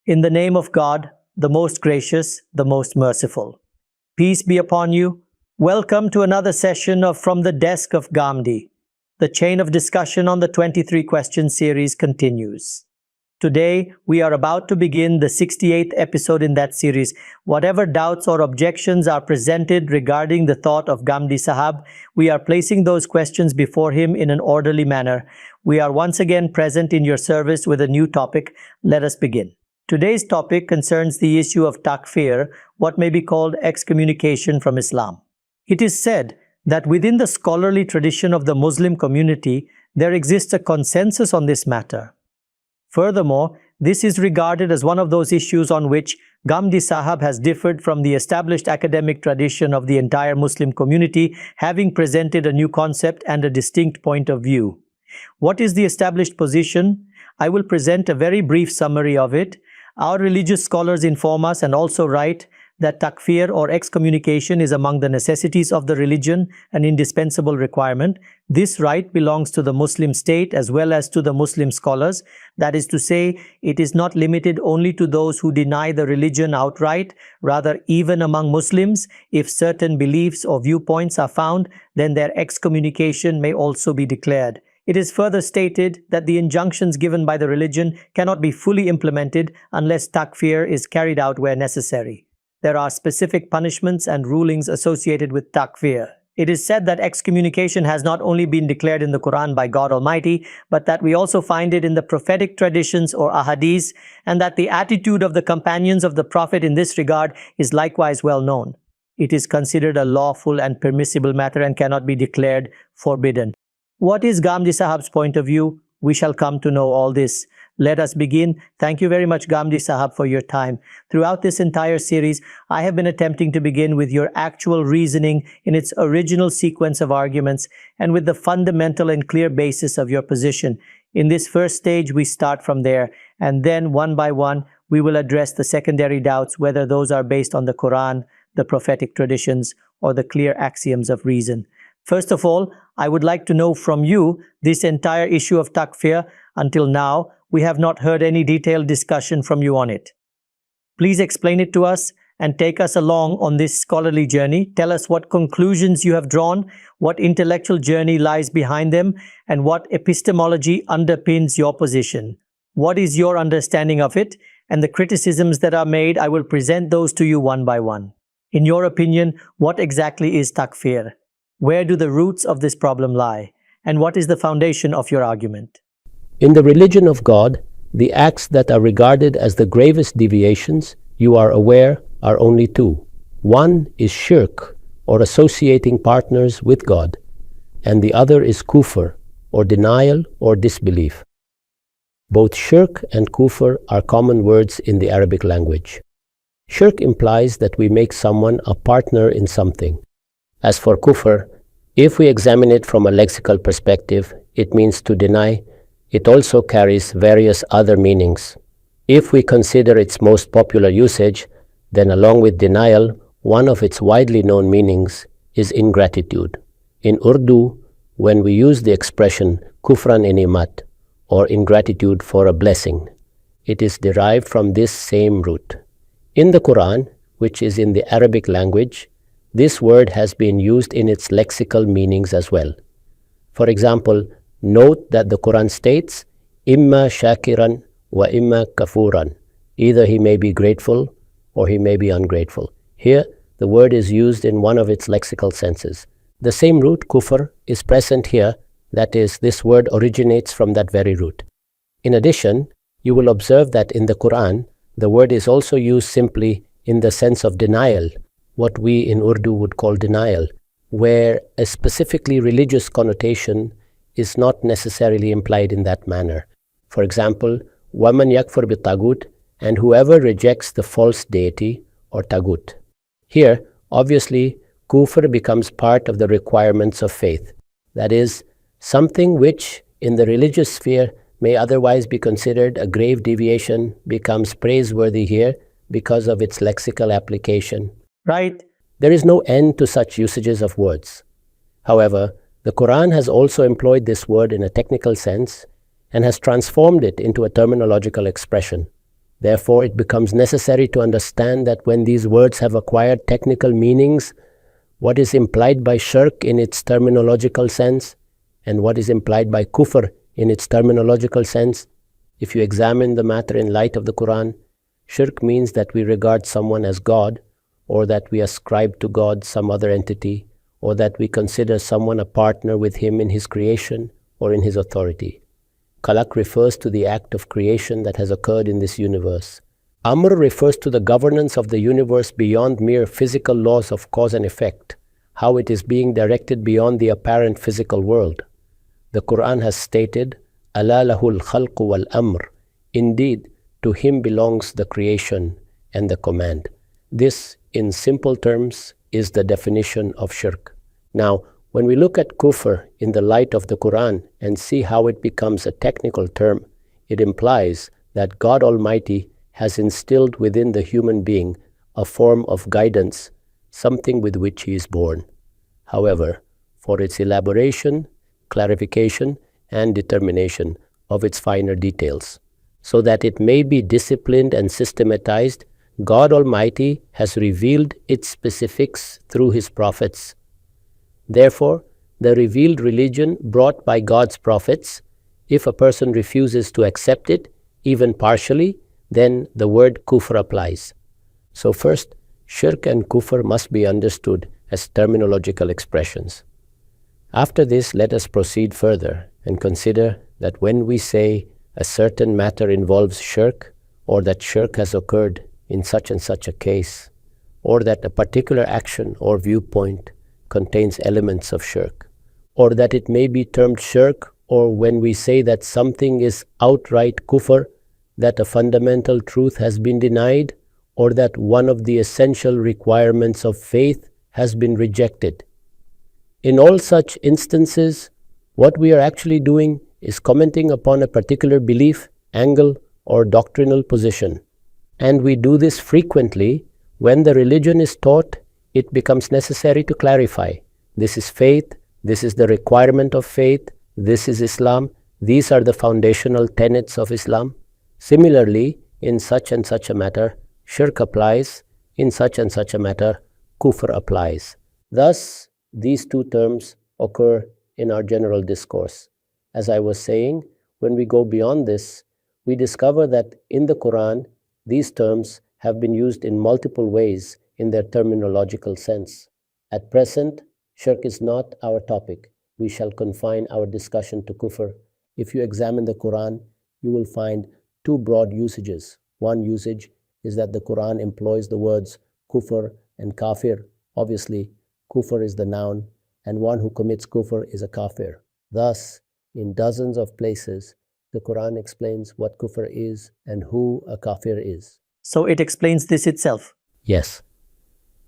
In the name of God, the most gracious, the most merciful. Peace be upon you. Welcome to another session of From the Desk of Ghamidi. The chain of discussion on the 23 question series continues. Today, we are about to begin the 68th episode in that series. Whatever doubts or objections are presented regarding the thought of Ghamidi Sahab, we are placing those questions before him in an orderly manner. We are once again present in your service with a new topic. Let us begin. Today's topic concerns the issue of takfir, what may be called excommunication from Islam. It is said that within the scholarly tradition of the Muslim community, there exists a consensus on this matter. Furthermore, this is regarded as one of those issues on which Ghamidi Sahab has differed from the established academic tradition of the entire Muslim community, having presented a new concept and a distinct point of view. What is the established position? I will present a very brief summary of it. Our religious scholars inform us and also write that takfir or excommunication is among the necessities of the religion, an indispensable requirement. This right belongs to the Muslim state as well as to the Muslim scholars. That is to say, it is not limited only to those who deny the religion outright. Rather, even among Muslims, if certain beliefs or viewpoints are found, then their excommunication may also be declared. It is further stated that the injunctions given by the religion cannot be fully implemented unless takfir is carried out where necessary. There are specific punishments and rulings associated with takfir. It is said that excommunication has not only been declared in the Quran by God Almighty, but that we also find it in the prophetic traditions or ahadith, and that the attitude of the companions of the Prophet in this regard is likewise well known. It is considered a lawful and permissible matter and cannot be declared forbidden. What is Ghamidi Sahab's point of view? We shall come to know all this. Let us begin. Thank you very much, Ghamidi Sahab, for your time. Throughout this entire series, I have been attempting to begin with your actual reasoning in its original sequence of arguments and with the fundamental and clear basis of your position. In this first stage, we start from there, and then one by one, we will address the secondary doubts, whether those are based on the Quran, the prophetic traditions, or the clear axioms of reason. First of all, I would like to know from you this entire issue of takfir. Until now, we have not heard any detailed discussion from you on it. Please explain it to us and take us along on this scholarly journey. Tell us what conclusions you have drawn, what intellectual journey lies behind them, and what epistemology underpins your position. What is your understanding of it? And the criticisms that are made, I will present those to you one by one. In your opinion, what exactly is takfir? Where do the roots of this problem lie? And what is the foundation of your argument? In the religion of God, the acts that are regarded as the gravest deviations, you are aware, are only two. One is shirk, or associating partners with God, and the other is kufr, or denial or disbelief. Both shirk and kufr are common words in the Arabic language. Shirk implies that we make someone a partner in something. As for kufr, if we examine it from a lexical perspective, it means to deny. It also carries various other meanings. If we consider its most popular usage, then along with denial, one of its widely known meanings is ingratitude. In Urdu, when we use the expression kufran inimat, or ingratitude for a blessing, it is derived from this same root. In the Quran, which is in the Arabic language, this word has been used in its lexical meanings as well. For example, note that the Quran states, "Imma shakiran wa imma kafuran." Either he may be grateful or he may be ungrateful. Here, the word is used in one of its lexical senses. The same root, kufr, is present here. That is, this word originates from that very root. In addition, you will observe that in the Quran, the word is also used simply in the sense of denial, what we in Urdu would call denial, where a specifically religious connotation is not necessarily implied in that manner. For example, وَمَنْ يَكْفُرْ بِالطَّاغُوتِ, and whoever rejects the false deity or tagut. Here, obviously, kufr becomes part of the requirements of faith. That is, something which, in the religious sphere, may otherwise be considered a grave deviation becomes praiseworthy here because of its lexical application. Right. There is no end to such usages of words. However, the Quran has also employed this word in a technical sense and has transformed it into a terminological expression. Therefore, it becomes necessary to understand that when these words have acquired technical meanings, what is implied by shirk in its terminological sense, and what is implied by kufr in its terminological sense. If you examine the matter in light of the Quran, shirk means that we regard someone as God, or that we ascribe to God some other entity, or that we consider someone a partner with him in his creation or in his authority. Khalaq refers to the act of creation that has occurred in this universe. Amr refers to the governance of the universe beyond mere physical laws of cause and effect, how it is being directed beyond the apparent physical world. The Quran has stated, "Ala lahul khalqu wal amr." Indeed, to him belongs the creation and the command. This, in simple terms, is the definition of shirk. Now, when we look at kufr in the light of the Quran and see how it becomes a technical term, it implies that God Almighty has instilled within the human being a form of guidance, something with which he is born. However, for its elaboration, clarification, and determination of its finer details, so that it may be disciplined and systematized, God Almighty has revealed its specifics through his prophets. Therefore, the revealed religion brought by God's prophets, if a person refuses to accept it, even partially, then the word kufr applies. So first, shirk and kufr must be understood as terminological expressions. After this, let us proceed further and consider that when we say a certain matter involves shirk, or that shirk has occurred in such and such a case, or that a particular action or viewpoint contains elements of shirk, or that it may be termed shirk, or when we say that something is outright kufr, that a fundamental truth has been denied, or that one of the essential requirements of faith has been rejected. In all such instances, what we are actually doing is commenting upon a particular belief, angle, or doctrinal position. And we do this frequently. When the religion is taught, it becomes necessary to clarify. This is faith, this is the requirement of faith, this is Islam, these are the foundational tenets of Islam. Similarly, in such and such a matter, shirk applies, in such and such a matter, kufr applies. Thus, these two terms occur in our general discourse. As I was saying, when we go beyond this, we discover that in the Quran, these terms have been used in multiple ways in their terminological sense. At present, shirk is not our topic. We shall confine our discussion to kufr. If you examine the Quran, you will find two broad usages. One usage is that the Quran employs the words kufr and kafir. Obviously, kufr is the noun, and one who commits kufr is a kafir. Thus, in dozens of places, the Quran explains what kufr is and who a kafir is. So it explains this itself. Yes.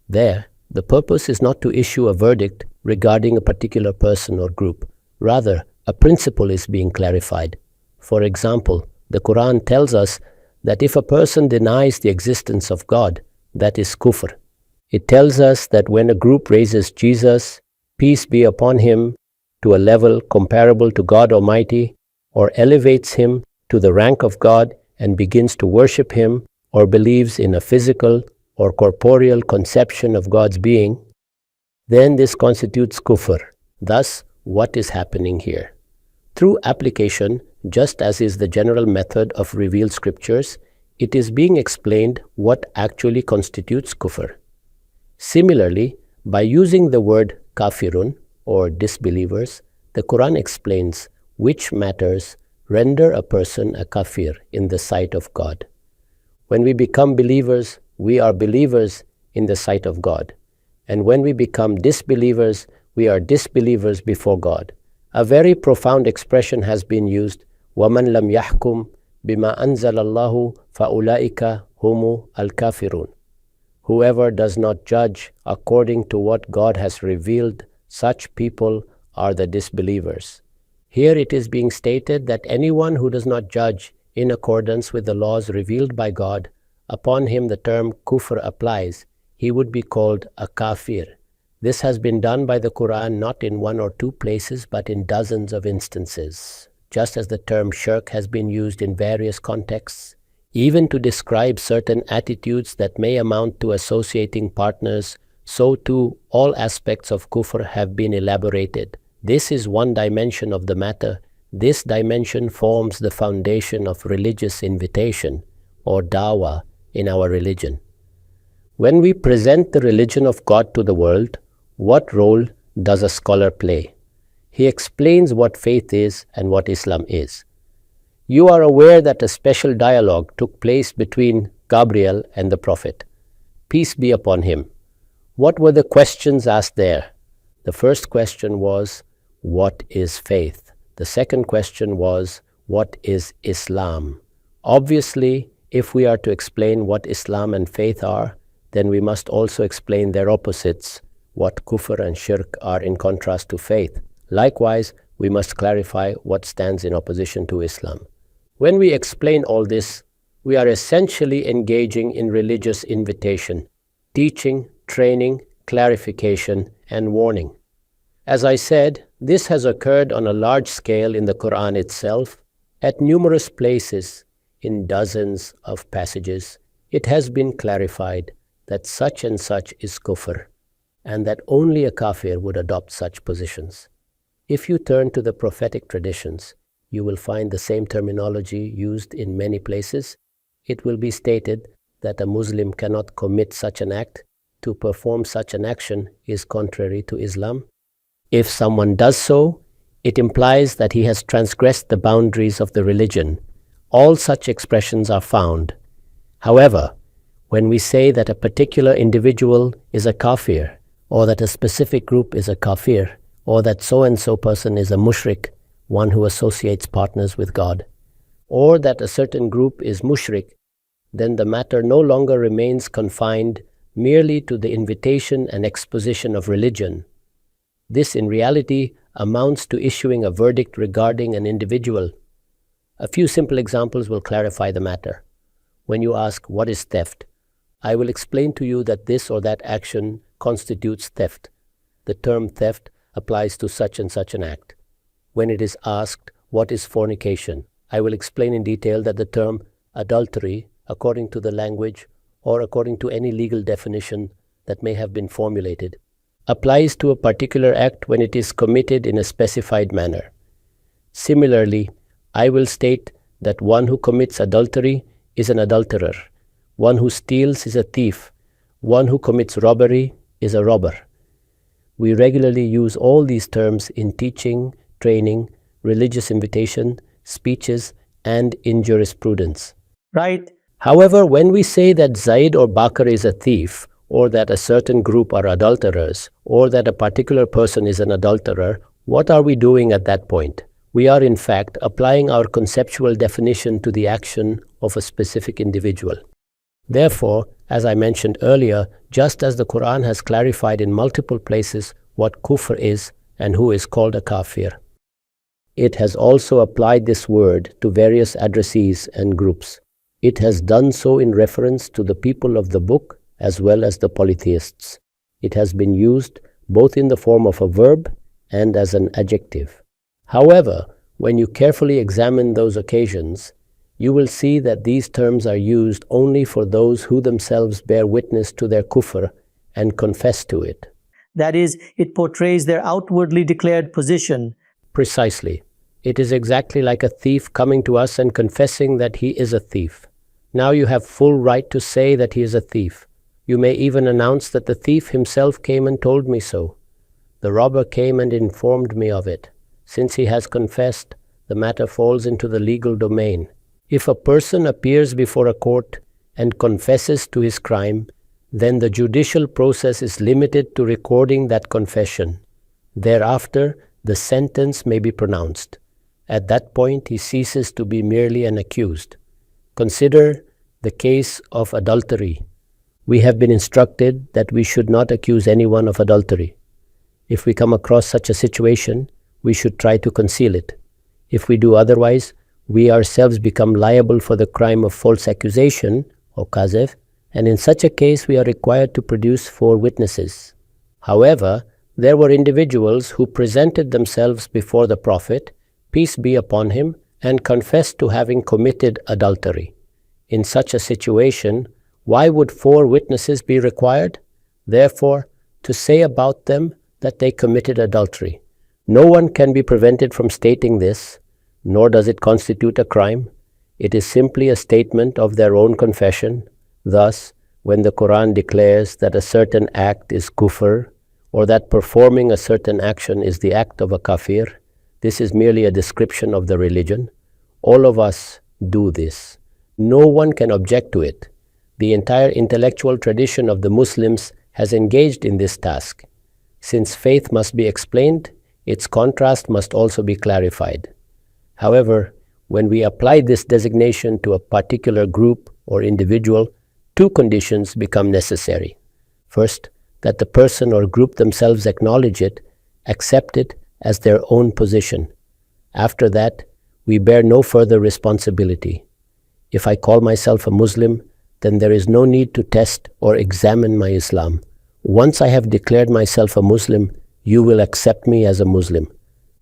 There, the purpose is not to issue a verdict regarding a particular person or group. Rather, a principle is being clarified. For example, the Quran tells us that if a person denies the existence of God, that is kufr. It tells us that when a group raises Jesus, peace be upon him, to a level comparable to God Almighty, or elevates him to the rank of God and begins to worship him, or believes in a physical or corporeal conception of God's being, then this constitutes kufr. Thus, what is happening here? Through application, just as is the general method of revealed scriptures, it is being explained what actually constitutes kufr. Similarly, by using the word kafirun, or disbelievers, the Quran explains which matters render a person a kafir in the sight of God. When we become believers, we are believers in the sight of God. And when we become disbelievers, we are disbelievers before God. A very profound expression has been used, وَمَنْ لَمْ يَحْكُمْ بِمَا أَنزَلَ اللَّهُ فَأُولَٰئِكَ هُمُ الْكَافِرُونَ. Whoever does not judge according to what God has revealed, such people are the disbelievers. Here it is being stated that anyone who does not judge in accordance with the laws revealed by God, upon him the term kufr applies. He would be called a kafir. This has been done by the Quran not in one or two places, but in dozens of instances. Just as the term shirk has been used in various contexts, Even to describe certain attitudes that may amount to associating partners, so too all aspects of kufr have been elaborated. This is one dimension of the matter. This dimension forms the foundation of religious invitation, or dawah, in our religion. When we present the religion of God to the world, what role does a scholar play? He explains what faith is and what Islam is. You are aware that a special dialogue took place between Gabriel and the Prophet. Peace be upon him. What were the questions asked there? The first question was, what is faith? The second question was, what is Islam? Obviously, if we are to explain what Islam and faith are, then we must also explain their opposites, what kufr and shirk are in contrast to faith. Likewise, we must clarify what stands in opposition to Islam. When we explain all this, we are essentially engaging in religious invitation, teaching, training, clarification, and warning. As I said, this has occurred on a large scale in the Quran itself. At numerous places, in dozens of passages, it has been clarified that such and such is kufr, and that only a kafir would adopt such positions. If you turn to the prophetic traditions, you will find the same terminology used in many places. It will be stated that a Muslim cannot commit such an act. To perform such an action is contrary to Islam. If someone does so, it implies that he has transgressed the boundaries of the religion. All such expressions are found. However, when we say that a particular individual is a kafir, or that a specific group is a kafir, or that so-and-so person is a mushrik, one who associates partners with God, or that a certain group is mushrik, then the matter no longer remains confined merely to the invitation and exposition of religion. This in reality amounts to issuing a verdict regarding an individual. A few simple examples will clarify the matter. When you ask, what is theft? I will explain to you that this or that action constitutes theft. The term theft applies to such and such an act. When it is asked, what is fornication? I will explain in detail that the term adultery, according to the language or according to any legal definition that may have been formulated, applies to a particular act when it is committed in a specified manner. Similarly, I will state that one who commits adultery is an adulterer. One who steals is a thief. One who commits robbery is a robber. We regularly use all these terms in teaching, training, religious invitation, speeches, and in jurisprudence. Right? However, when we say that Zaid or Bakr is a thief, or that a certain group are adulterers, or that a particular person is an adulterer, what are we doing at that point? We are in fact applying our conceptual definition to the action of a specific individual. Therefore, as I mentioned earlier, just as the Quran has clarified in multiple places what kufr is and who is called a kafir, it has also applied this word to various addressees and groups. It has done so in reference to the people of the book as well as the polytheists. It has been used both in the form of a verb and as an adjective. However, when you carefully examine those occasions, you will see that these terms are used only for those who themselves bear witness to their kufr and confess to it. That is, it portrays their outwardly declared position. Precisely. It is exactly like a thief coming to us and confessing that he is a thief. Now you have full right to say that he is a thief. You may even announce that the thief himself came and told me so. The robber came and informed me of it. Since he has confessed, the matter falls into the legal domain. If a person appears before a court and confesses to his crime, then the judicial process is limited to recording that confession. Thereafter, the sentence may be pronounced. At that point, he ceases to be merely an accused. Consider the case of adultery. We have been instructed that we should not accuse anyone of adultery. If we come across such a situation, we should try to conceal it. If we do otherwise, we ourselves become liable for the crime of false accusation, or kazef, and in such a case we are required to produce 4 witnesses. However, there were individuals who presented themselves before the Prophet, peace be upon him, and confessed to having committed adultery. In such a situation, why would 4 witnesses be required? Therefore, to say about them that they committed adultery. No one can be prevented from stating this, nor does it constitute a crime. It is simply a statement of their own confession. Thus, when the Quran declares that a certain act is kufr, or that performing a certain action is the act of a kafir, this is merely a description of the religion. All of us do this. No one can object to it. The entire intellectual tradition of the Muslims has engaged in this task. Since faith must be explained, its contrast must also be clarified. However, when we apply this designation to a particular group or individual, 2 conditions become necessary. First, that the person or group themselves acknowledge it, accept it as their own position. After that, we bear no further responsibility. If I call myself a Muslim, then there is no need to test or examine my Islam. Once I have declared myself a Muslim, you will accept me as a Muslim.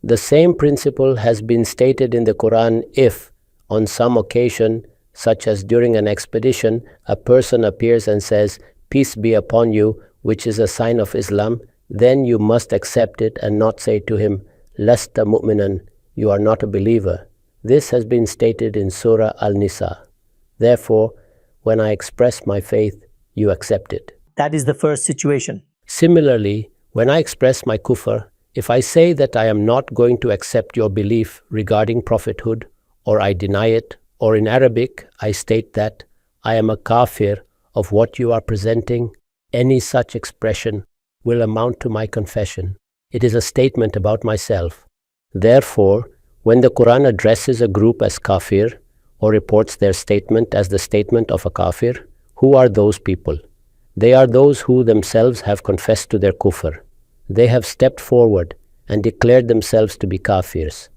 The same principle has been stated in the Quran if, on some occasion, such as during an expedition, a person appears and says, "Peace be upon you," which is a sign of Islam, then you must accept it and not say to him, "Lasta mu'minan," you are not a believer. This has been stated in Surah Al-Nisa. Therefore, when I express my faith, you accept it. That is the first situation. Similarly, when I express my kufr, if I say that I am not going to accept your belief regarding prophethood, or I deny it, or in Arabic I state that I am a kafir of what you are presenting, any such expression will amount to my confession. It is a statement about myself. Therefore, when the Quran addresses a group as kafir, or reports their statement as the statement of a kafir, who are those people? They are those who themselves have confessed to their kufr. They have stepped forward and declared themselves to be kafirs.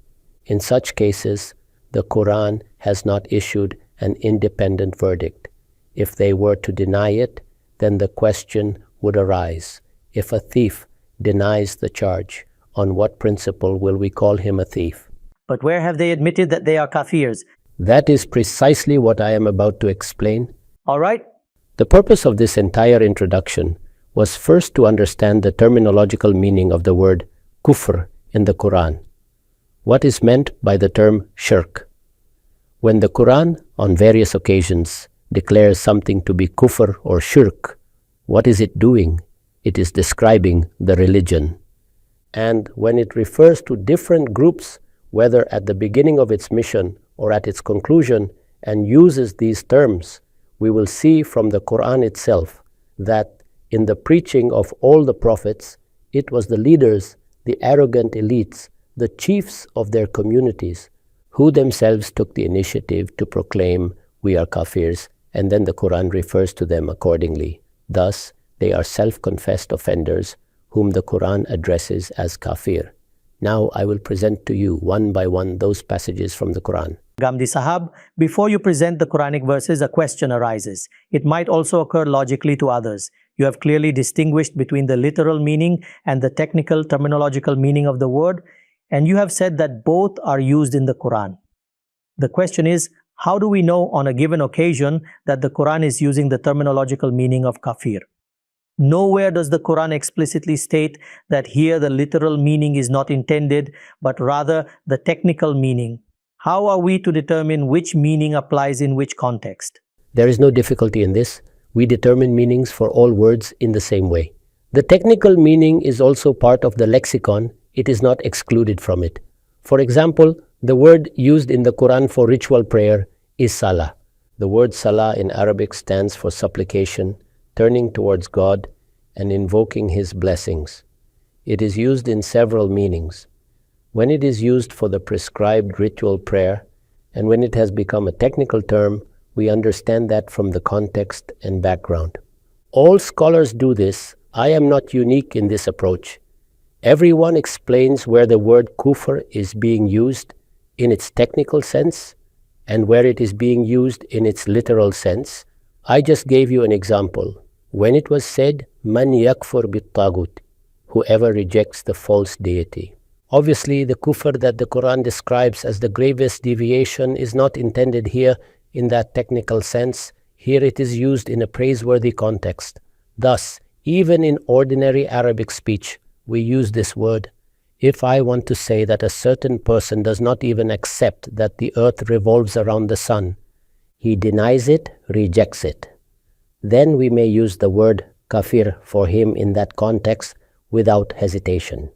In such cases, the Quran has not issued an independent verdict. If they were to deny it, then the question would arise. If a thief denies the charge, on what principle will we call him a thief? But where have they admitted that they are kafirs? That is precisely what I am about to explain. All right. The purpose of this entire introduction was first to understand the terminological meaning of the word kufr in the Quran. What is meant by the term shirk? When the Quran, on various occasions, declares something to be kufr or shirk, what is it doing? It is describing the religion. And when it refers to different groups, whether at the beginning of its mission or at its conclusion, and uses these terms, we will see from the Quran itself that in the preaching of all the prophets, it was the leaders, the arrogant elites, the chiefs of their communities, who themselves took the initiative to proclaim, "We are kafirs," and then the Quran refers to them accordingly. Thus, they are self-confessed offenders whom the Quran addresses as kafir. Now I will present to you one by one those passages from the Quran. Ghamidi Sahab, before you present the Quranic verses, a question arises. It might also occur logically to others. You have clearly distinguished between the literal meaning and the technical terminological meaning of the word, and you have said that both are used in the Quran. The question is, how do we know on a given occasion that the Quran is using the terminological meaning of kafir? Nowhere does the Quran explicitly state that here the literal meaning is not intended, but rather the technical meaning. How are we to determine which meaning applies in which context? There is no difficulty in this. We determine meanings for all words in the same way. The technical meaning is also part of the lexicon. It is not excluded from it. For example, the word used in the Quran for ritual prayer is salah. The word salah in Arabic stands for supplication, turning towards God and invoking His blessings. It is used in several meanings. When it is used for the prescribed ritual prayer, and when it has become a technical term, we understand that from the context and background. All scholars do this. I am not unique in this approach. Everyone explains where the word kufr is being used in its technical sense and where it is being used in its literal sense. I just gave you an example. When it was said, "Man yakfur bit-tagut," whoever rejects the false deity. Obviously, the kufr that the Quran describes as the gravest deviation is not intended here in that technical sense. Here it is used in a praiseworthy context. Thus, even in ordinary Arabic speech, we use this word. If I want to say that a certain person does not even accept that the earth revolves around the sun, he denies it, rejects it, then we may use the word kafir for him in that context without hesitation.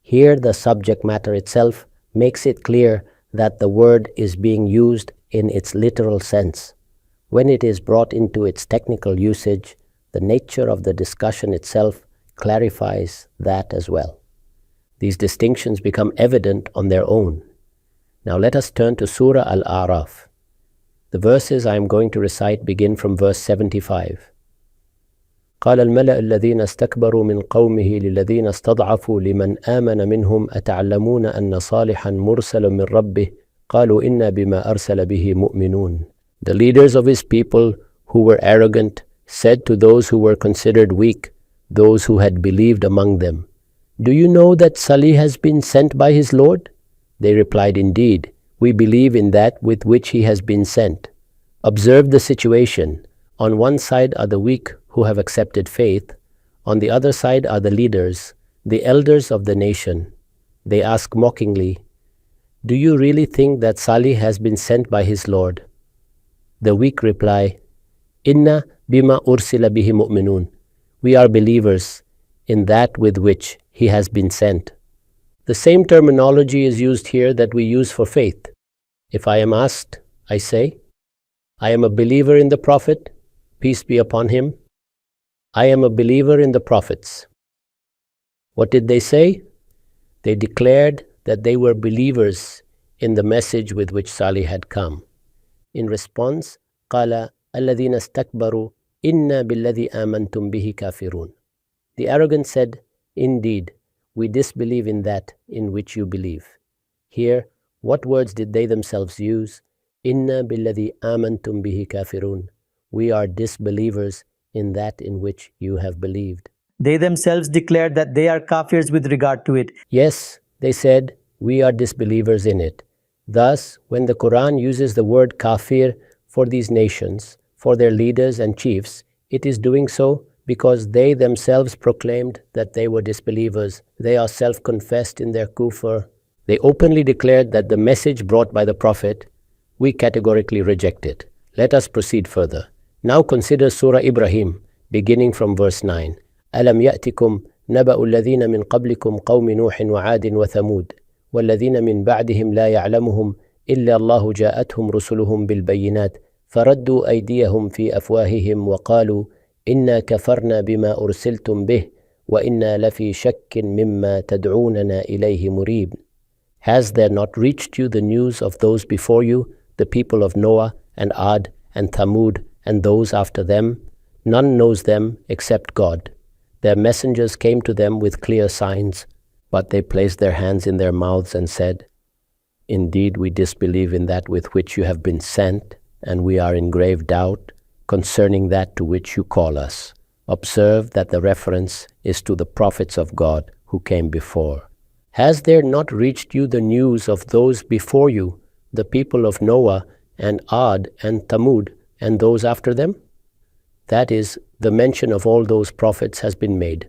Here the subject matter itself makes it clear that the word is being used in its literal sense. When it is brought into its technical usage, the nature of the discussion itself clarifies that as well. These distinctions become evident on their own. Now let us turn to Surah Al-A'raf. The verses I am going to recite begin from verse 75. قال الملأ الذين استكبروا من قومه للذين استضعفوا لمن آمن منهم أتعلمون أن صالحا مرسل من ربه قالوا إنا بما أرسل به مؤمنون. The leaders of his people who were arrogant said to those who were considered weak, those who had believed among them, "Do you know that Salih has been sent by his Lord?" They replied, "Indeed, we believe in that with which he has been sent." Observe the situation. On one side are the weak who have accepted faith. On the other side are the leaders, the elders of the nation. They ask mockingly, "Do you really think that Salih has been sent by his Lord?" The weak reply, "Inna bima ursila bihi mu'minun." We are believers in that with which he has been sent. The same terminology is used here that we use for faith. If I am asked, I say, I am a believer in the Prophet, peace be upon him. I am a believer in the prophets. What did they say? They declared that they were believers in the message with which Salih had come. In response, قَالَ الَّذِينَ اسْتَكْبَرُوا إِنَّا بِالَّذِي آمَنْتُمْ بِهِ كَافِرُونَ. The arrogant said, "Indeed, we disbelieve in that in which you believe." Here, what words did they themselves use? "Inna billadhi amantum bihi kafirun." We are disbelievers in that in which you have believed. They themselves declared that they are kafirs with regard to it. Yes, they said, we are disbelievers in it. Thus, when the Quran uses the word kafir for these nations, for their leaders and chiefs, it is doing so because they themselves proclaimed that they were disbelievers. They are self-confessed in their kufr. They openly declared that the message brought by the Prophet, we categorically reject it. Let us proceed further. Now consider Surah Ibrahim, beginning from verse 9. أَلَمْ يَأْتِكُمْ نَبَأُ الَّذِينَ مِنْ قَبْلِكُمْ قَوْمِ نُوحٍ وَعَادٍ وَثَمُودٍ وَالَّذِينَ مِنْ بَعْدِهِمْ لَا يَعْلَمُهُمْ إِلَّا اللَّهُ جَاءَتْهُمْ رُسُلُهُم بِالْبَيِّنَاتِ فَرَدُّوا أَيْدِيَهُمْ فِي أَفْوَاهِهِمْ وَقَالُوا إِنَّا كَفَرْنَا بِمَا أُرْسِلْتُمْ بِهِ وَإِنَّا لَفِي شَكٍّ مِّمَّا تَدْعُونَنَا إِلَيْهِ مُرِيبٍ. Has there not reached you the news of those before you, the people of Noah and Ad and Thamud and those after them? None knows them except God. Their messengers came to them with clear signs, but they placed their hands in their mouths and said, "Indeed, we disbelieve in that with which you have been sent, and we are in grave doubt concerning that to which you call us." Observe that the reference is to the prophets of God who came before. Has there not reached you the news of those before you, the people of Noah and Ad and Thamud and those after them? That is, the mention of all those prophets has been made.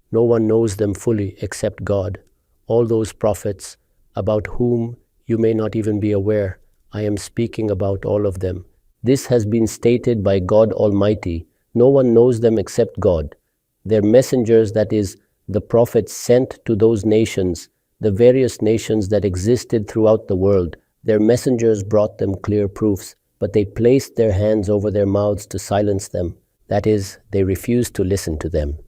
No one knows them fully except God. All those prophets about whom you may not even be aware, I am speaking about all of them. This has been stated by God Almighty. No one knows them except God. Their messengers, that is, the prophets sent to those nations, the various nations that existed throughout the world, their messengers brought them clear proofs, but they placed their hands over their mouths to silence them. That is, they refused to listen to them.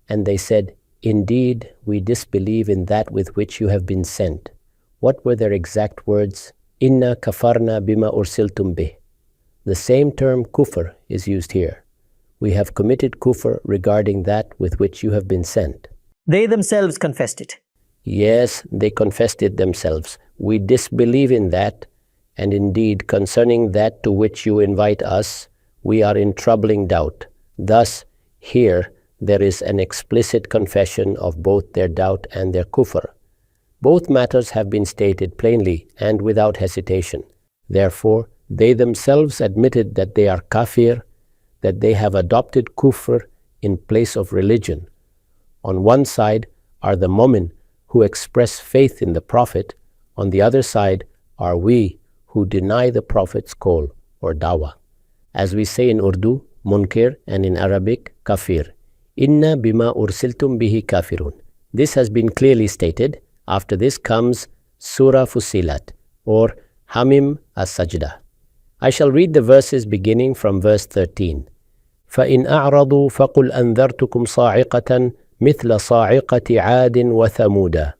And they said, "Indeed, we disbelieve in that with which you have been sent." What were their exact words? "Inna kafarna bima ursiltum bih." The same term kufr is used here. We have committed kufr regarding that with which you have been sent. They themselves confessed it. Yes, they confessed it themselves. We disbelieve in that, and indeed concerning that to which you invite us, we are in troubling doubt. Thus, here there is an explicit confession of both their doubt and their kufr. Both matters have been stated plainly and without hesitation. Therefore, They themselves admitted that they are kafir, that they have adopted kufr in place of religion. On one side are the mu'min who express faith in the Prophet. On the other side are we who deny the Prophet's call or dawah. As we say in Urdu, munkir, and in Arabic, kafir. Inna bima ursiltum bihi kafirun. This has been clearly stated. After this comes Surah Fusilat or Hamim as-Sajdah. I shall read the verses beginning from verse 13. فَإِنْ أَعْرَضُوا فَقُلْ أَنذَرْتُكُمْ صَاعِقَةً مِثْلَ صَاعِقَةِ عَادٍ وَثَمُودَ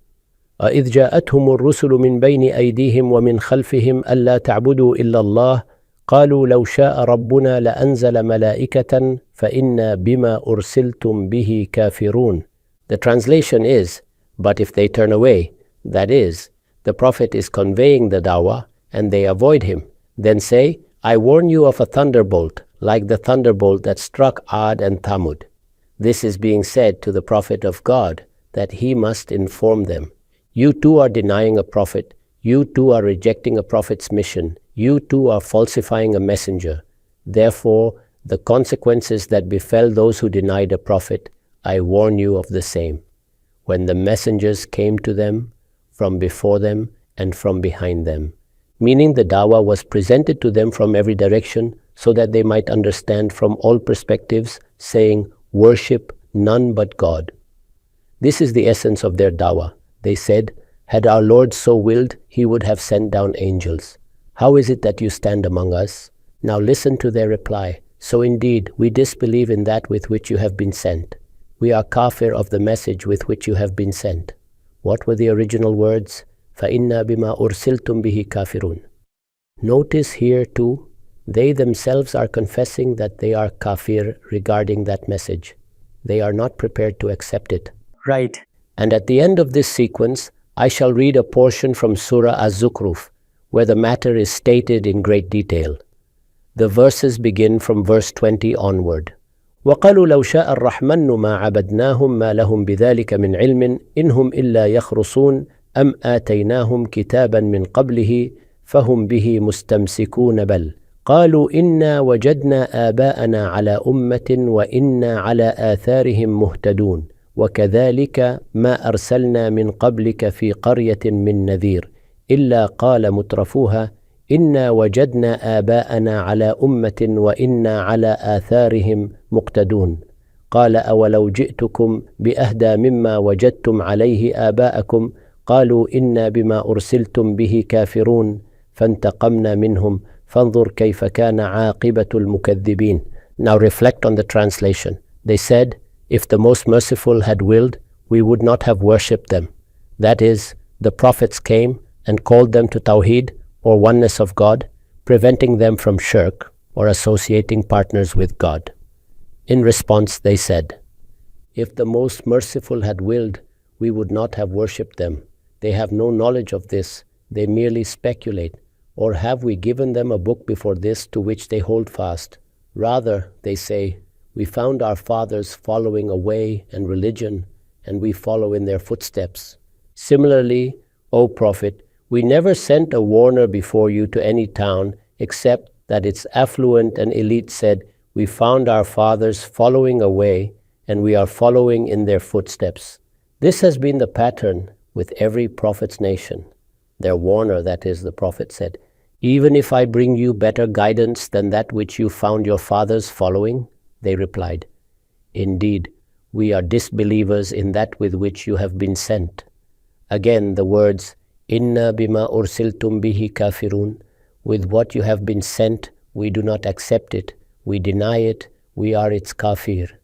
وَإِذْ جَاءَتْهُمُ الرُّسُلُ مِنْ بَيْنِ أَيْدِيهِمْ وَمِنْ خَلْفِهِمْ أَلَّا تَعْبُدُوا إِلَّا اللَّهَ قَالُوا لَوْ شَاءَ رَبُّنَا لَأَنزَلَ مَلَائِكَةً فَإِنَّا بِمَا أُرْسِلْتُمْ بِهِ كَافِرُونَ. The translation is, but if they turn away, that is, the Prophet is conveying the dawah and they avoid him, then say, I warn you of a thunderbolt, like the thunderbolt that struck Ad and Thamud. This is being said to the Prophet of God, that he must inform them. You too are denying a prophet. You too are rejecting a prophet's mission. You too are falsifying a messenger. Therefore, the consequences that befell those who denied a prophet, I warn you of the same. When the messengers came to them, from before them and from behind them, meaning the dawah was presented to them from every direction so that they might understand from all perspectives, saying, worship none but God. This is the essence of their dawah. They said, had our Lord so willed, he would have sent down angels. How is it that you stand among us? Now listen to their reply. So indeed, we disbelieve in that with which you have been sent. We are kafir of the message with which you have been sent. What were the original words? فَإِنَّا بِمَا أُرْسِلْتُمْ بِهِ كَافِرُونَ. Notice here too, they themselves are confessing that they are kafir regarding that message. They are not prepared to accept it. Right. And at the end of this sequence, I shall read a portion from Surah Az-Zukhruf, where the matter is stated in great detail. The verses begin from verse 20 onward. وَقَالُوا لَوْ شَاءَ الرَّحْمَنُ مَا عَبَدْنَاهُمْ مَا لَهُمْ بِذَلِكَ مِنْ عِلْمٍ إِنْهُمْ إِلَّا يَخْرُصُونَ أَمْ آتَيْنَاهُمْ كِتَابًا مِنْ قَبْلِهِ فَهُمْ بِهِ مُسْتَمْسِكُونَ بَلْ قالوا إنا وجدنا آباءنا على أمة وإنا على آثارهم مهتدون وكذلك ما أرسلنا من قبلك في قرية من نذير إلا قال مترفوها إنا وجدنا آباءنا على أمة وإنا على آثارهم مقتدون قال أولو جئتكم بأهدى مما وجدتم عليه آباءكم قالوا إنا بما أرسلتم به كافرون فانتقمنا منهم فانظر كيف كان عاقبة المكذبين. Now reflect on the translation. They said, if the Most Merciful had willed, we would not have worshipped them. That is, the prophets came and called them to Tawheed, or oneness of God, preventing them from shirk, or associating partners with God. In response, they said, if the Most Merciful had willed, we would not have worshipped them. They have no knowledge of this. They merely speculate. Or have we given them a book before this to which they hold fast? Rather, they say, we found our fathers following a way and religion, and we follow in their footsteps. Similarly, O Prophet, we never sent a warner before you to any town, except that its affluent and elite said, we found our fathers following a way, and we are following in their footsteps. This has been the pattern with every prophet's nation. Their warner, that is, the Prophet said, even if I bring you better guidance than that which you found your fathers following, they replied, indeed, we are disbelievers in that with which you have been sent. Again, the words, Inna bima ursiltum bihi kafirun, with what you have been sent, we do not accept it, we deny it, we are its kafir.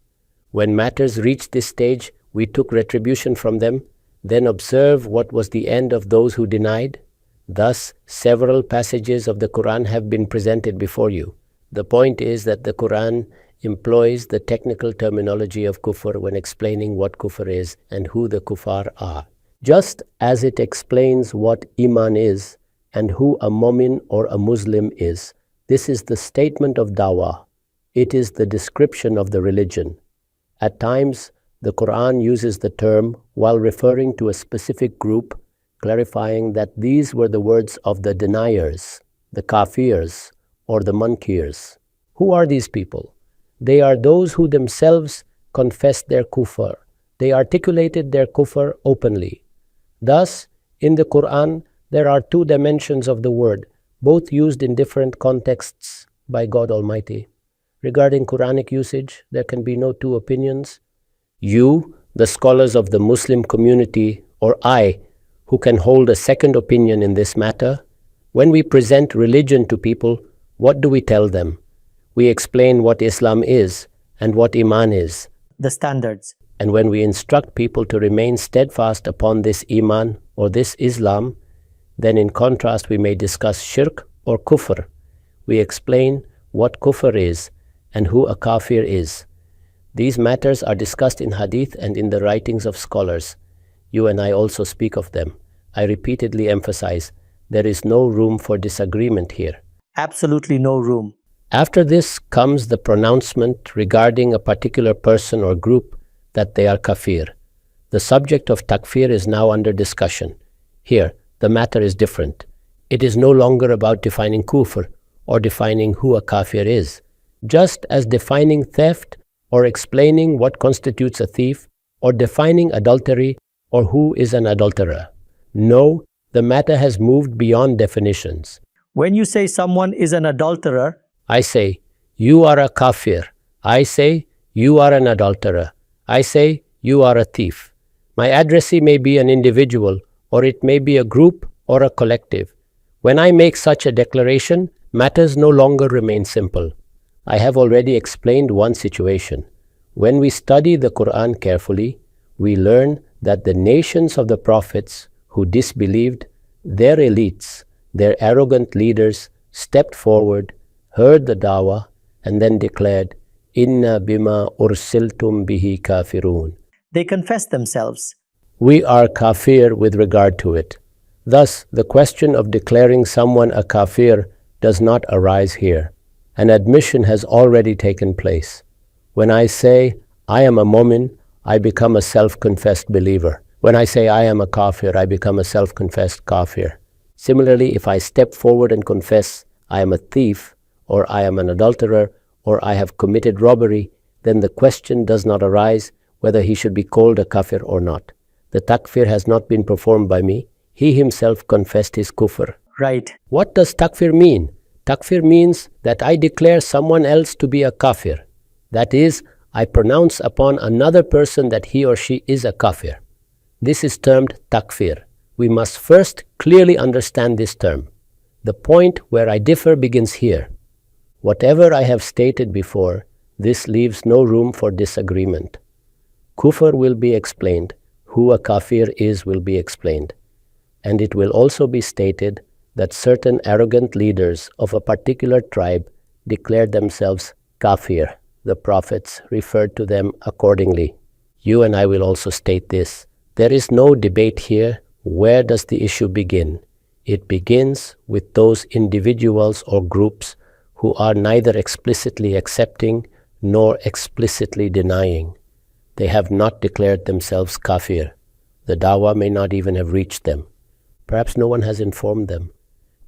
When matters reached this stage, we took retribution from them. Then observe what was the end of those who denied. Thus, several passages of the Quran have been presented before you. The point is that the Quran employs the technical terminology of kufr when explaining what kufr is and who the kuffar are. Just as it explains what iman is and who a mu'min or a Muslim is, this is the statement of dawah. It is the description of the religion. At times, the Quran uses the term while referring to a specific group, clarifying that these were the words of the deniers. the kafirs or the munkirs. Who are these people? They are those who themselves confessed their kufr. They articulated their kufr openly. Thus, in the Quran, there are two dimensions of the word, both used in different contexts by God Almighty. Regarding Quranic usage, there can be no two opinions. You, the scholars of the Muslim community, or I, who can hold a second opinion in this matter, when we present religion to people, what do we tell them? We explain what Islam is and what Iman is. The standards. And when we instruct people to remain steadfast upon this Iman or this Islam, then in contrast we may discuss shirk or kufr. We explain what kufr is and who a kafir is. These matters are discussed in hadith and in the writings of scholars. You and I also speak of them. I repeatedly emphasize, there is no room for disagreement here. Absolutely no room. After this comes the pronouncement regarding a particular person or group that they are kafir. The subject of takfir is now under discussion. Here, the matter is different. It is no longer about defining kufr or defining who a kafir is. Just as defining theft or explaining what constitutes a thief or defining adultery or who is an adulterer. No, the matter has moved beyond definitions. When you say someone is an adulterer, I say, you are a kafir. I say, you are an adulterer. I say, you are a thief. My addressee may be an individual, or it may be a group or a collective. When I make such a declaration, matters no longer remain simple. I have already explained one situation. When we study the Quran carefully, we learn that the nations of the prophets who disbelieved, their elites, their arrogant leaders, stepped forward, heard the dawah, and then declared, Inna bima ursiltum bihi kafirun. They confess themselves. We are kafir with regard to it. Thus, the question of declaring someone a kafir does not arise here. An admission has already taken place. When I say, I am a mu'min, I become a self-confessed believer. When I say I am a kafir, I become a self-confessed kafir. Similarly, if I step forward and confess I am a thief, or I am an adulterer, or I have committed robbery, then the question does not arise whether he should be called a kafir or not. The takfir has not been performed by me. He himself confessed his kufr. Right. What does takfir mean? Takfir means that I declare someone else to be a kafir. That is, I pronounce upon another person that he or she is a kafir. This is termed takfir. We must first clearly understand this term. The point where I differ begins here. Whatever I have stated before, this leaves no room for disagreement. Kufr will be explained, who a kafir is will be explained, and it will also be stated that certain arrogant leaders of a particular tribe declared themselves kafir. The prophets referred to them accordingly. You and I will also state this. There is no debate here. Where does the issue begin? It begins with those individuals or groups who are neither explicitly accepting nor explicitly denying. They have not declared themselves kafir. The dawah may not even have reached them. Perhaps no one has informed them.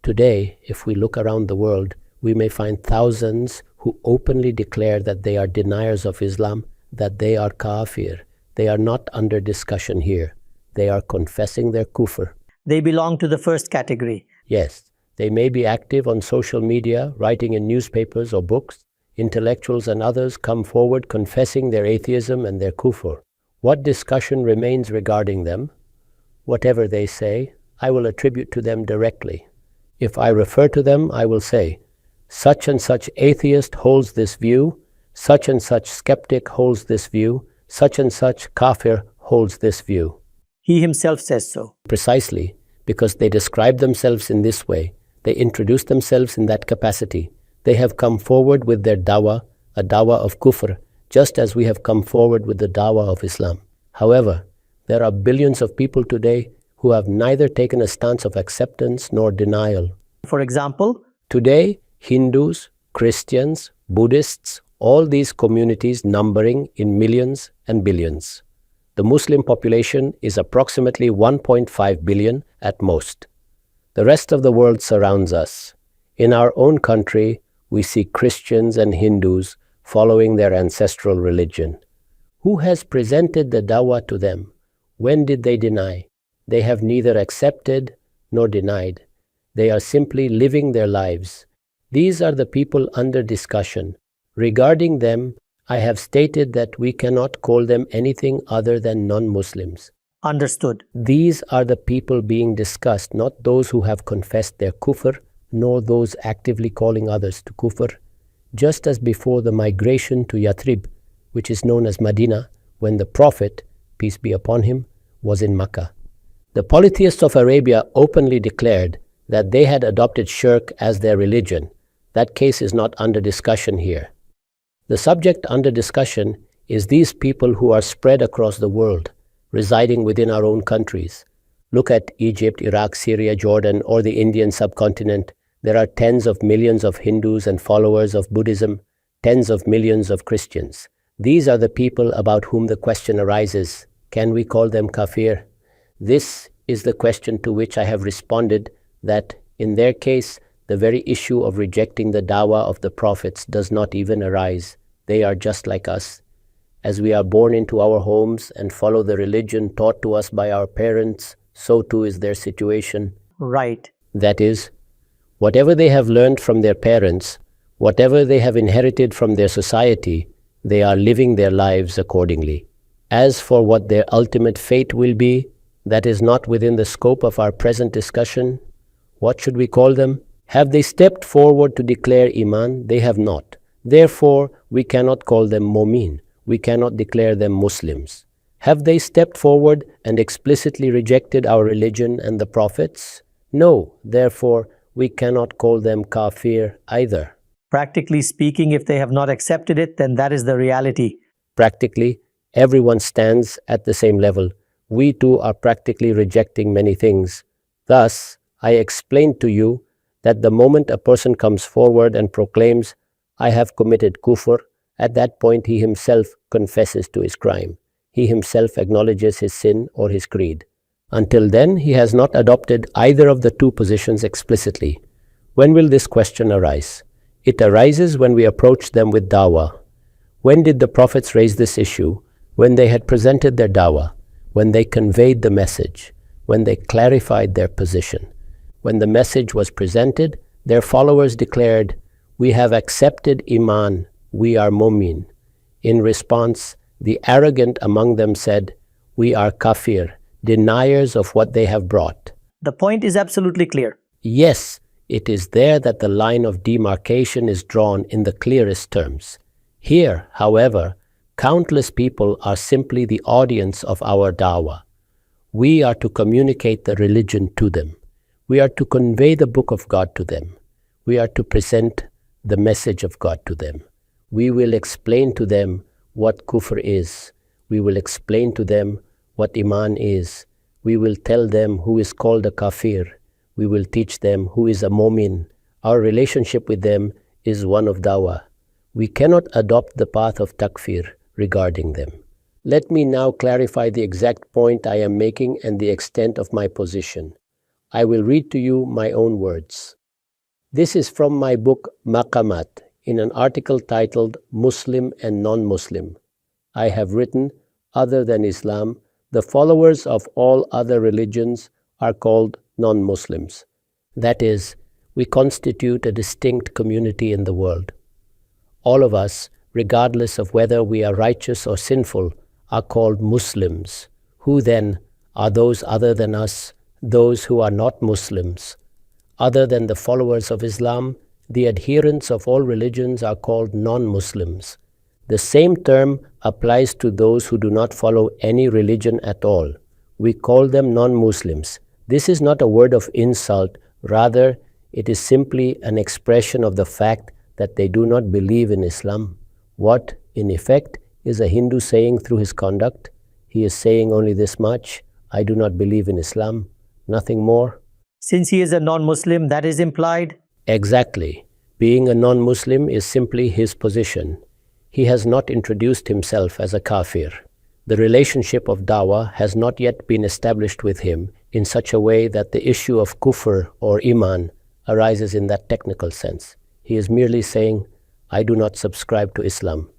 Today, if we look around the world, we may find thousands who openly declare that they are deniers of Islam, that they are kafir. They are not under discussion here. They are confessing their kufr. They belong to the first category. Yes, they may be active on social media, writing in newspapers or books. Intellectuals and others come forward confessing their atheism and their kufr. What discussion remains regarding them? Whatever they say, I will attribute to them directly. If I refer to them, I will say, such and such atheist holds this view, such and such skeptic holds this view, such and such kafir holds this view. He himself says so. Precisely, because they describe themselves in this way, they introduce themselves in that capacity. They have come forward with their dawah, a dawah of kufr, just as we have come forward with the dawah of Islam. However, there are billions of people today who have neither taken a stance of acceptance nor denial. For example, today, Hindus, Christians, Buddhists, all these communities numbering in millions and billions. The Muslim population is approximately 1.5 billion at most. The rest of the world surrounds us. In our own country, we see Christians and Hindus following their ancestral religion. Who has presented the dawah to them? When did they deny? They have neither accepted nor denied. They are simply living their lives. These are the people under discussion. Regarding them, I have stated that we cannot call them anything other than non-Muslims. Understood. These are the people being discussed, not those who have confessed their kufr, nor those actively calling others to kufr. Just as before the migration to Yathrib, which is known as Medina, when the Prophet, peace be upon him, was in Makkah. The polytheists of Arabia openly declared that they had adopted shirk as their religion. That case is not under discussion here. The subject under discussion is these people who are spread across the world, residing within our own countries. Look at Egypt, Iraq, Syria, Jordan, or the Indian subcontinent. There are tens of millions of Hindus and followers of Buddhism, tens of millions of Christians. These are the people about whom the question arises, can we call them kafir? This is the question to which I have responded that, in their case, the very issue of rejecting the dawah of the prophets does not even arise. They are just like us. As we are born into our homes and follow the religion taught to us by our parents, so too is their situation. Right. That is, whatever they have learned from their parents, whatever they have inherited from their society, they are living their lives accordingly. As for what their ultimate fate will be, that is not within the scope of our present discussion. What should we call them? Have they stepped forward to declare Iman? They have not. Therefore, we cannot call them Mu'min. We cannot declare them Muslims. Have they stepped forward and explicitly rejected our religion and the prophets? No. Therefore, we cannot call them kafir either. Practically speaking, if they have not accepted it, then that is the reality. Practically, everyone stands at the same level. We too are practically rejecting many things. Thus, I explained to you that the moment a person comes forward and proclaims, I have committed kufr, at that point he himself confesses to his crime. He himself acknowledges his sin or his creed. Until then, he has not adopted either of the two positions explicitly. When will this question arise? It arises when we approach them with dawah. When did the prophets raise this issue? When they had presented their dawah, when they conveyed the message, when they clarified their position. When the message was presented, their followers declared, we have accepted Iman, we are Mu'min. In response, the arrogant among them said, we are kafir, deniers of what they have brought. The point is absolutely clear. Yes, it is there that the line of demarcation is drawn in the clearest terms. Here, however, countless people are simply the audience of our dawah. We are to communicate the religion to them. We are to convey the book of God to them. We are to present the message of God to them. We will explain to them what kufr is. We will explain to them what Iman is. We will tell them who is called a kafir. We will teach them who is a mu'min. Our relationship with them is one of dawah. We cannot adopt the path of takfir regarding them. Let me now clarify the exact point I am making and the extent of my position. I will read to you my own words. This is from my book Maqamat, in an article titled Muslim and Non-Muslim. I have written, other than Islam, the followers of all other religions are called non-Muslims. That is, we constitute a distinct community in the world. All of us, regardless of whether we are righteous or sinful, are called Muslims. Who then are those other than us, those who are not Muslims? Other than the followers of Islam, the adherents of all religions are called non-Muslims. The same term applies to those who do not follow any religion at all. We call them non-Muslims. This is not a word of insult, rather it is simply an expression of the fact that they do not believe in Islam. What, in effect, is a Hindu saying through his conduct? He is saying only this much, I do not believe in Islam, nothing more. Since he is a non-Muslim, that is implied? Exactly. Being a non-Muslim is simply his position. He has not introduced himself as a kafir. The relationship of dawah has not yet been established with him in such a way that the issue of kufr or iman arises in that technical sense. He is merely saying, I do not subscribe to Islam.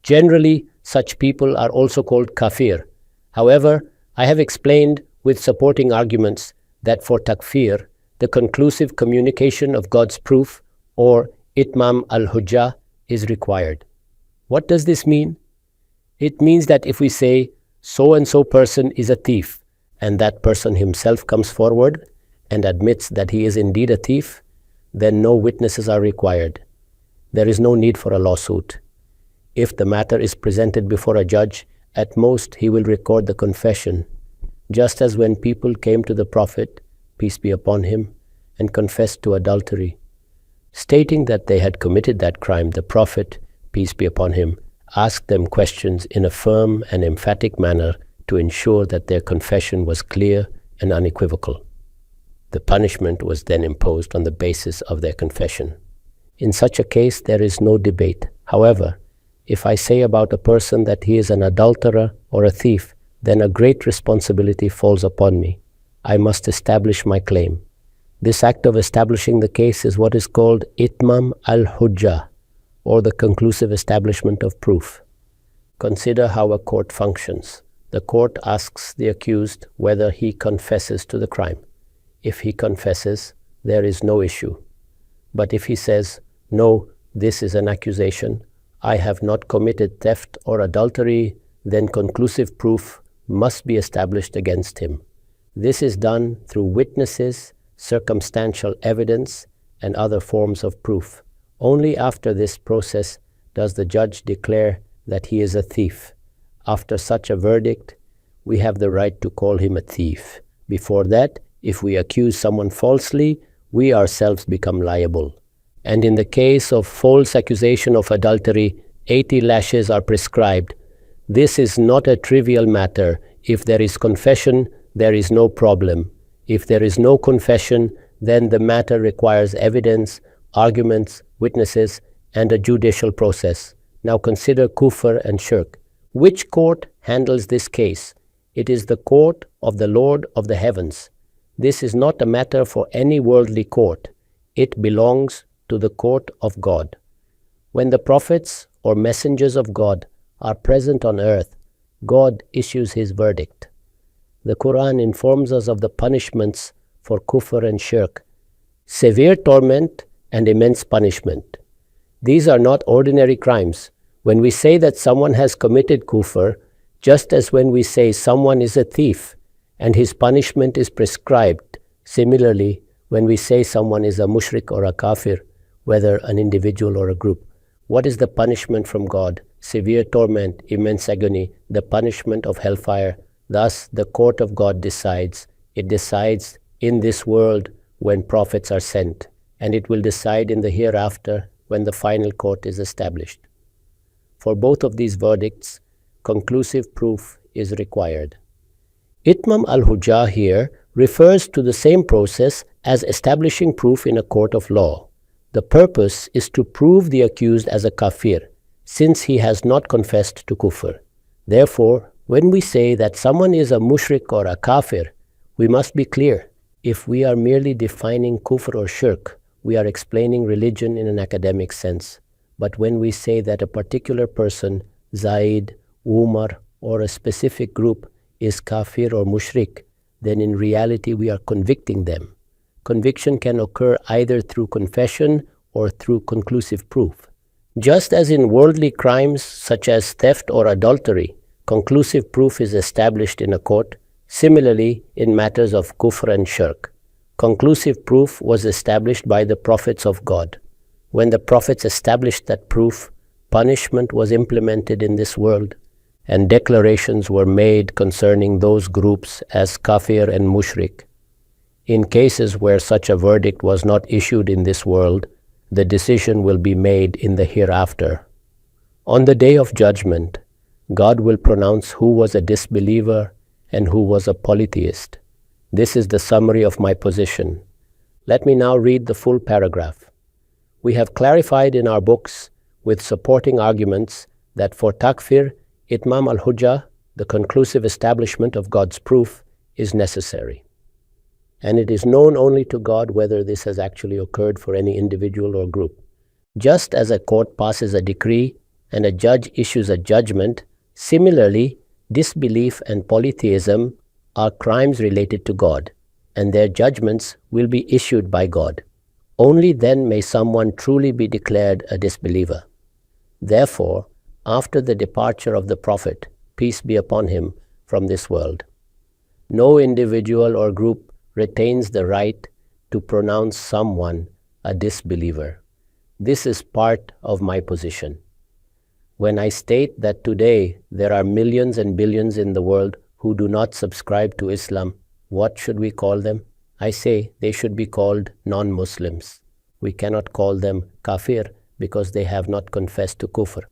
Generally, such people are also called kafir. However, I have explained with supporting arguments that for takfir, the conclusive communication of God's proof or itmam al-hujjah is required. What does this mean? It means that if we say, so-and-so person is a thief, and that person himself comes forward and admits that he is indeed a thief, then no witnesses are required. There is no need for a lawsuit. If the matter is presented before a judge, at most he will record the confession, just as when people came to the Prophet, peace be upon him, and confessed to adultery. Stating that they had committed that crime, the Prophet, peace be upon him, asked them questions in a firm and emphatic manner to ensure that their confession was clear and unequivocal. The punishment was then imposed on the basis of their confession. In such a case, there is no debate. However, if I say about a person that he is an adulterer or a thief, then a great responsibility falls upon me. I must establish my claim. This act of establishing the case is what is called itmam al-hujjah, or the conclusive establishment of proof. Consider how a court functions. The court asks the accused whether he confesses to the crime. If he confesses, there is no issue. But if he says, no, this is an accusation, I have not committed theft or adultery, then conclusive proof must be established against him. This is done through witnesses, circumstantial evidence, and other forms of proof. Only after this process does the judge declare that he is a thief. After such a verdict, we have the right to call him a thief. Before that, if we accuse someone falsely, we ourselves become liable. And in the case of false accusation of adultery, 80 lashes are prescribed. This is not a trivial matter. If there is confession, there is no problem. If there is no confession, then the matter requires evidence, arguments, witnesses, and a judicial process. Now consider kufr and shirk. Which court handles this case? It is the court of the Lord of the heavens. This is not a matter for any worldly court. It belongs to the court of God. When the prophets or messengers of God are present on earth, God issues his verdict. The Quran informs us of the punishments for kufr and shirk: severe torment and immense punishment. These are not ordinary crimes. When we say that someone has committed kufr, just as when we say someone is a thief and his punishment is prescribed, similarly, when we say someone is a mushrik or a kafir, whether an individual or a group, what is the punishment from God? Severe torment, immense agony, the punishment of hellfire. Thus, the court of God decides. It decides in this world when prophets are sent, and it will decide in the hereafter when the final court is established. For both of these verdicts, conclusive proof is required. Itmam al-hujjah here refers to the same process as establishing proof in a court of law. The purpose is to prove the accused as a kafir, since he has not confessed to kufr. Therefore, when we say that someone is a mushrik or a kafir, we must be clear. If we are merely defining kufr or shirk, we are explaining religion in an academic sense. But when we say that a particular person, Zaid, Umar, or a specific group is kafir or mushrik, then in reality we are convicting them. Conviction can occur either through confession or through conclusive proof. Just as in worldly crimes such as theft or adultery, conclusive proof is established in a court, similarly in matters of kufr and shirk. Conclusive proof was established by the prophets of God. When the prophets established that proof, punishment was implemented in this world, and declarations were made concerning those groups as kafir and mushrik. In cases where such a verdict was not issued in this world, the decision will be made in the hereafter. On the day of judgment, God will pronounce who was a disbeliever and who was a polytheist. This is the summary of my position. Let me now read the full paragraph. We have clarified in our books with supporting arguments that for takfir, itmam al-hujjah, the conclusive establishment of God's proof, is necessary. and it is known only to God whether this has actually occurred for any individual or group. Just as a court passes a decree and a judge issues a judgment, similarly, disbelief and polytheism are crimes related to God, and their judgments will be issued by God. Only then may someone truly be declared a disbeliever. Therefore, after the departure of the Prophet, peace be upon him, from this world, no individual or group retains the right to pronounce someone a disbeliever. This is part of my position. When I state that today there are millions and billions in the world who do not subscribe to Islam, what should we call them? I say they should be called non-Muslims. We cannot call them kafir because they have not confessed to kufr.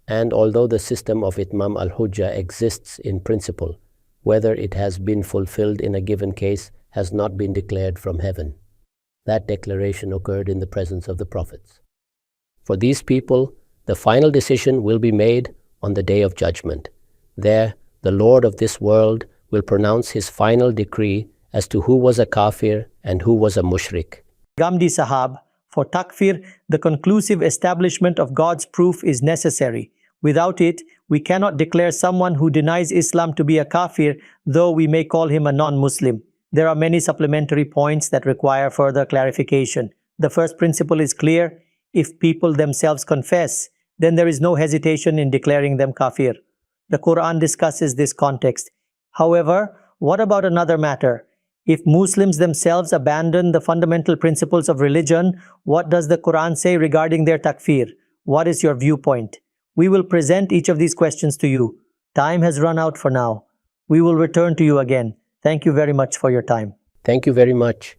And although the system of Itmam al-Hujjah exists in principle, whether it has been fulfilled in a given case has not been declared from heaven. That declaration occurred in the presence of the prophets. For these people, the final decision will be made on the day of judgment. There, the Lord of this world will pronounce his final decree as to who was a kafir and who was a mushrik. Ghamidi Sahab, for takfir, the conclusive establishment of God's proof is necessary. Without it, we cannot declare someone who denies Islam to be a kafir, though we may call him a non-Muslim. There are many supplementary points that require further clarification. The first principle is clear. If people themselves confess, then there is no hesitation in declaring them kafir. The Quran discusses this context. However, what about another matter? If Muslims themselves abandon the fundamental principles of religion, what does the Quran say regarding their takfir? What is your viewpoint? We will present each of these questions to you. Time has run out for now. We will return to you again. Thank you very much for your time. Thank you very much.